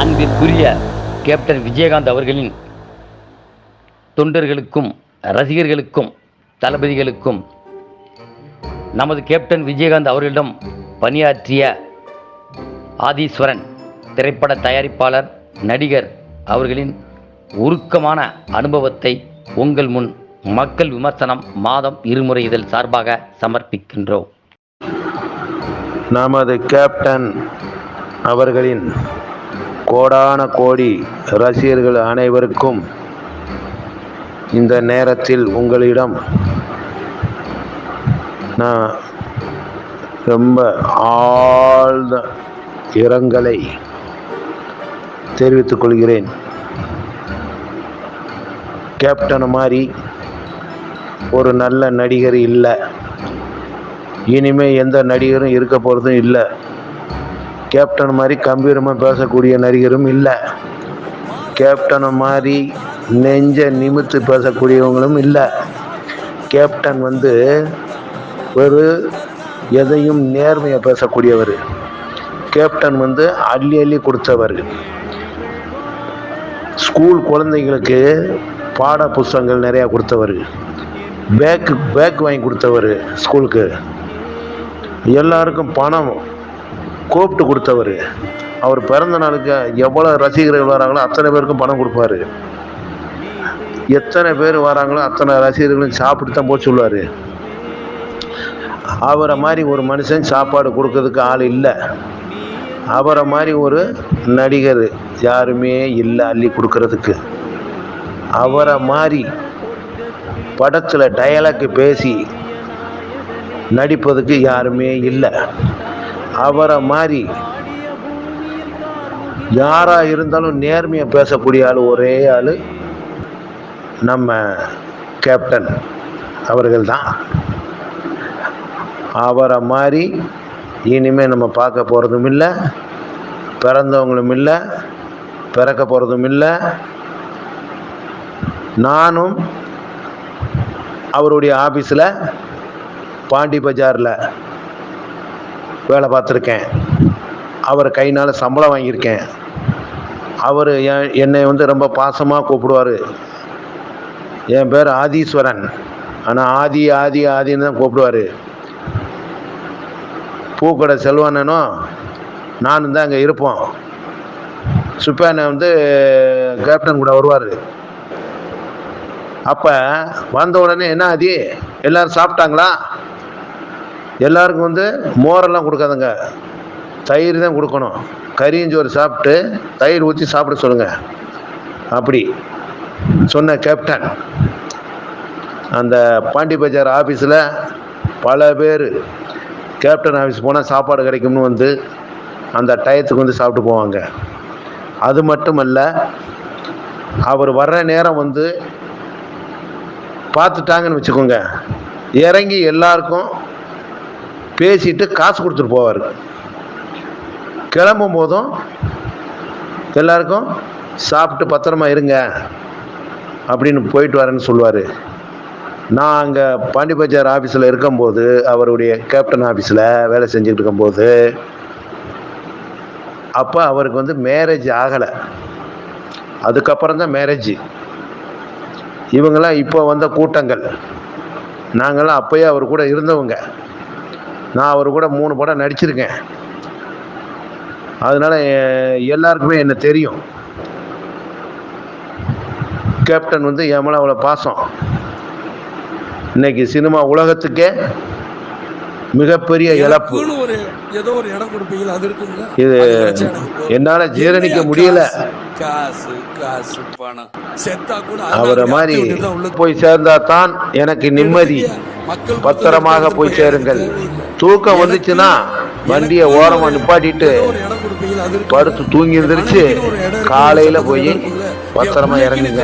அன்பிற்குரிய கேப்டன் விஜயகாந்த் அவர்களின் தொண்டர்களுக்கும் ரசிகர்களுக்கும் தளபதிகளுக்கும் நமது கேப்டன் விஜயகாந்த் அவர்களிடம் பணியாற்றிய ஆதீஸ்வரன் திரைப்பட தயாரிப்பாளர் நடிகர் அவர்களின் உருக்கமான அனுபவத்தை உங்கள் முன் மக்கள் விமர்சனம் மாதம் இருமுறை இதழ் சார்பாக சமர்ப்பிக்கின்றோம். நமது கேப்டன் அவர்களின் கோடான கோடி ரசிகர்கள் அனைவருக்கும் இந்த நேரத்தில் உங்களிடம் நான் ரொம்ப ஆழ்ந்த இரங்கலை தெரிவித்துக் கொள்கிறேன். கேப்டன் மாதிரி ஒரு நல்ல நடிகர் இல்லை, இனிமேல் எந்த நடிகரும் இருக்க போகிறதும் இல்லை. கேப்டன் மாதிரி கம்பீரமாக பேசக்கூடிய நடிகரும் இல்லை, கேப்டன் மாதிரி நெஞ்ச நிமித்து பேசக்கூடியவங்களும் இல்லை. கேப்டன் ஒரு எதையும் நேர்மையாக பேசக்கூடியவர். கேப்டன் அள்ளி அள்ளி கொடுத்தவர். ஸ்கூல் குழந்தைங்களுக்கு பாட புஸ்தகங்கள் நிறையா கொடுத்தவர். பேக் வாங்கி கொடுத்தவர். ஸ்கூலுக்கு எல்லாருக்கும் பணம் கூப்பிட்டு கொடுத்தவர். அவர் பிறந்த நாளுக்கு எவ்வளோ ரசிகர்கள் வராங்களோ அத்தனை பேருக்கும் பணம் கொடுப்பாரு. எத்தனை பேர் வராங்களோ அத்தனை ரசிகர்களும் சாப்பிட்டு தான் போக சொல்லுவார். அவரை மாதிரி ஒரு மனுஷன் சாப்பாடு கொடுக்கறதுக்கு ஆள் இல்லை. அவரை மாதிரி ஒரு நடிகர் யாருமே இல்லை அள்ளி கொடுக்கறதுக்கு. அவரை மாதிரி படத்தில் டயலாக் பேசி நடிப்பதுக்கு யாருமே இல்லை. அவரை மாதிரி யாராக இருந்தாலும் நேர்மையாக பேசக்கூடிய ஆள் ஒரே ஆள் நம்ம கேப்டன் அவர்கள் தான். அவரை மாதிரி இனிமேல் நம்ம பார்க்க போகிறதும் இல்லை, பிறந்தவங்களும் இல்லை, பிறக்க போகிறதும் இல்லை. நானும் அவருடைய ஆஃபீஸில் பாண்டி பஜாரில் வேலை பார்த்துருக்கேன். அவர் கைனால் சம்பளம் வாங்கியிருக்கேன். அவர் என்னை ரொம்ப பாசமாக கூப்பிடுவார். என் பேர் ஆதீஸ்வரன், ஆனால் ஆதின்னு தான் கூப்பிடுவார். பூக்கடை செல்வானனும் நானும் தான் அங்கே இருப்போம். சுப்பேனை கேப்டன் கூட வருவார். அப்போ வந்த உடனே என்ன ஆதி எல்லோரும் சாப்பிட்டாங்களா? எல்லாருக்கும் மோரெல்லாம் கொடுக்காதுங்க, தயிர் தான் கொடுக்கணும். கறியஞ்சோறு சாப்பிட்டு தயிர் ஊற்றி சாப்பிட சொல்லுங்கள். அப்படி சொன்ன கேப்டன் அந்த பாண்டி பஜார் ஆஃபீஸில் பல பேர் கேப்டன் ஆஃபீஸ் போனால் சாப்பாடு கிடைக்கும்னு அந்த டயத்துக்கு சாப்பிட்டு போவாங்க. அது மட்டுமல்ல, அவர் வர்ற நேரம் பார்த்துட்டாங்கன்னு வச்சுக்கோங்க, இறங்கி எல்லாருக்கும் பேசிட்டு காசு கொடுத்துட்டு போவார். கிளம்பும் போதும் எல்லாருக்கும் சாப்பிட்டு பத்திரமா இருங்க அப்படின்னு போயிட்டு வரேன்னு சொல்லுவார். நான் அங்கே பாண்டி பஜார் ஆஃபீஸில் இருக்கும்போது, அவருடைய கேப்டன் ஆஃபீஸில் வேலை செஞ்சுக்கிட்டு இருக்கும்போது, அப்போ அவருக்கு மேரேஜ் ஆகலை. அதுக்கப்புறம் தான் மேரேஜ். இவங்கெல்லாம் இப்போ வந்த கூட்டங்கள். நாங்கள்லாம் அப்போயே அவர் கூட இருந்தவங்க. நான் அவர் கூட 3 படம் நடிச்சிருக்கேன். அதனால் எல்லாருக்குமே என்ன தெரியும். கேப்டன் என் மேலே அவ்வளோ பாசம். இன்னைக்கு சினிமா உலகத்துக்கே மிகப்பெரிய இழப்பு. இது என்னால் ஜீரணிக்க முடியல. அவரை மாதிரி போய் சேர்ந்தா தான் எனக்கு நிம்மதி. பத்திரமாக போய் சேருங்கள். தூக்கம் வந்துச்சுன்னா வண்டியை ஓரமாக நிப்பாட்டிட்டு படுத்து தூங்கி இருந்துருச்சு, காலையில் போய் பத்திரமா இறங்குங்க.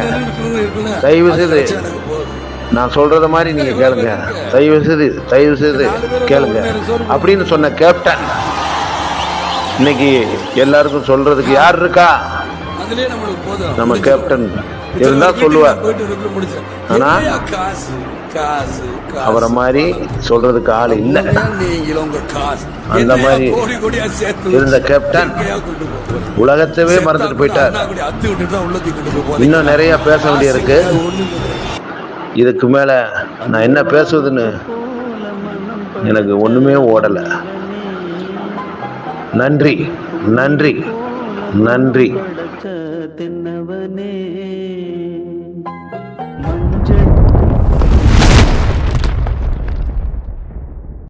தயவு செய்து நான் சொல்கிறத மாதிரி நீங்கள் கேளுங்க. தயவு செய்து கேளுங்க அப்படின்னு சொன்ன கேப்டன் இன்னைக்கு எல்லாருக்கும் சொல்கிறதுக்கு யார் இருக்கா? நம்ம கேப்டன் இருந்தால் சொல்லுவார். ஆனால் காசு அவரை மாதிரி சொல்றதுக்கு ஆள் இல்லை. நீங்களும் உங்க காசு அந்த மாதிரி கோடி கோடியா சேர்த்து இருந்த கேப்டன் உலகத்தவே மறந்துட்டு போயிட்டார். அத்து விட்டு தான் உள்ள தூக்கிட்டு போய் இன்னும் நிறைய பேச வேண்டியிருக்கு. இதுக்கு மேல நான் என்ன பேசுவதுன்னு எனக்கு ஒண்ணுமே ஓடலை. நன்றி, நன்றி, நன்றி.